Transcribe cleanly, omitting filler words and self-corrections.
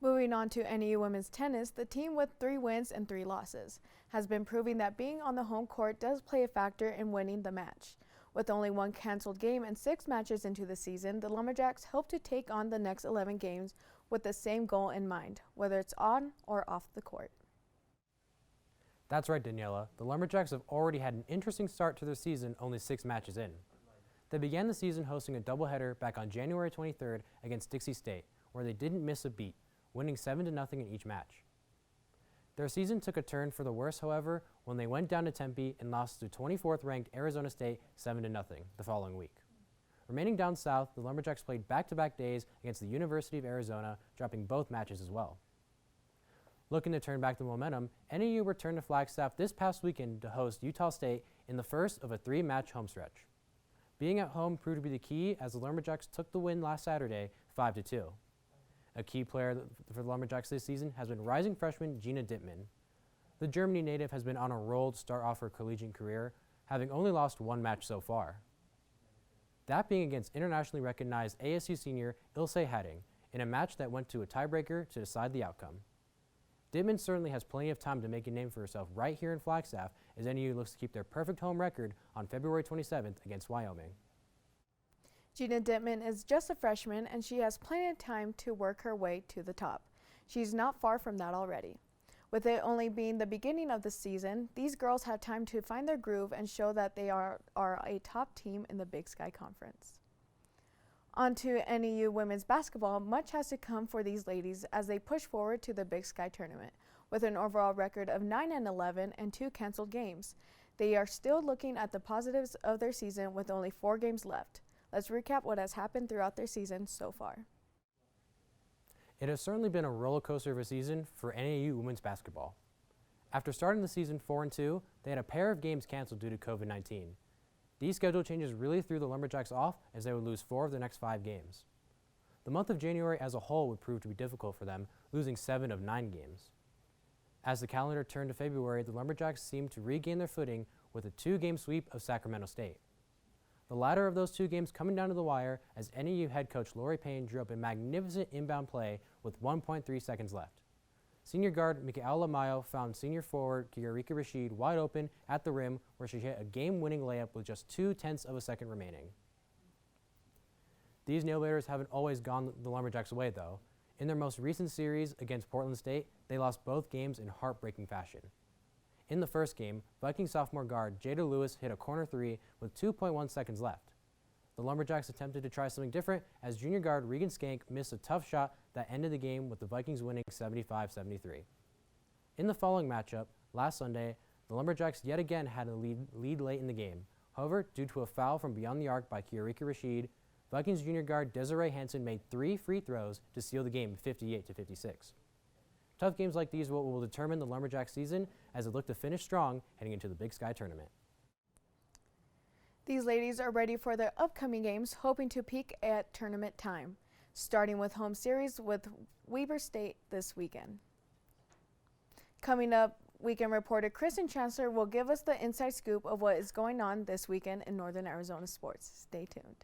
Moving on to NAU women's tennis, the team with 3 wins and 3 losses has been proving that being on the home court does play a factor in winning the match. With only 1 canceled game and 6 matches into the season, the Lumberjacks hope to take on the next 11 games with the same goal in mind, whether it's on or off the court. That's right, Daniela. The Lumberjacks have already had an interesting start to their season, only 6 matches in. They began the season hosting a doubleheader back on January 23rd against Dixie State, where they didn't miss a beat, winning 7-0 in each match. Their season took a turn for the worse, however, when they went down to Tempe and lost to 24th-ranked Arizona State 7-0 the following week. Remaining down south, the Lumberjacks played back-to-back days against the University of Arizona, dropping both matches as well. Looking to turn back the momentum, NAU returned to Flagstaff this past weekend to host Utah State in the first of a 3-match home stretch. Being at home proved to be the key as the Lumberjacks took the win last Saturday 5-2. A key player for the Lumberjacks this season has been rising freshman Gina Dittman. The Germany native has been on a roll to start off her collegiate career, having only lost 1 match so far. That being against internationally recognized ASU senior Ilse Hadding in a match that went to a tiebreaker to decide the outcome. Dittman certainly has plenty of time to make a name for herself right here in Flagstaff as NAU looks to keep their perfect home record on February 27th against Wyoming. Gina Dittman is just a freshman and she has plenty of time to work her way to the top. She's not far from that already. With it only being the beginning of the season, these girls have time to find their groove and show that they are a top team in the Big Sky Conference. On to NAU women's basketball, much has to come for these ladies as they push forward to the Big Sky tournament. With an overall record of 9-11 and 2 canceled games, they are still looking at the positives of their season with only 4 games left. Let's recap what has happened throughout their season so far. It has certainly been a roller coaster of a season for NAU women's basketball. After starting the season 4-2, they had a pair of games canceled due to COVID-19. These schedule changes really threw the Lumberjacks off as they would lose 4 of their next 5 games. The month of January as a whole would prove to be difficult for them, losing 7 of 9 games. As the calendar turned to February, the Lumberjacks seemed to regain their footing with a 2-game sweep of Sacramento State. The latter of those 2 games coming down to the wire as NAU head coach Lori Payne drew up a magnificent inbound play with 1.3 seconds left. Senior guard Michaela Mayo found senior forward Kiarika Rashid wide open at the rim where she hit a game-winning layup with just 0.2 of a second remaining. These nail-biters haven't always gone the Lumberjacks' way though. In their most recent series against Portland State, they lost both games in heartbreaking fashion. In the first game, Viking sophomore guard Jada Lewis hit a corner 3 with 2.1 seconds left. The Lumberjacks attempted to try something different as junior guard Regan Skank missed a tough shot that ended the game with the Vikings winning 75-73. In the following matchup, last Sunday, the Lumberjacks yet again had a lead late in the game. However, due to a foul from beyond the arc by Kiarika Rashid, Vikings junior guard Desiree Hansen made 3 free throws to seal the game 58-56. Tough games like these will determine the Lumberjacks season as they look to finish strong heading into the Big Sky tournament. These ladies are ready for their upcoming games, hoping to peak at tournament time, starting with home series with Weber State this weekend. Coming up, weekend reporter Kristen Chancellor will give us the inside scoop of what is going on this weekend in Northern Arizona sports. Stay tuned.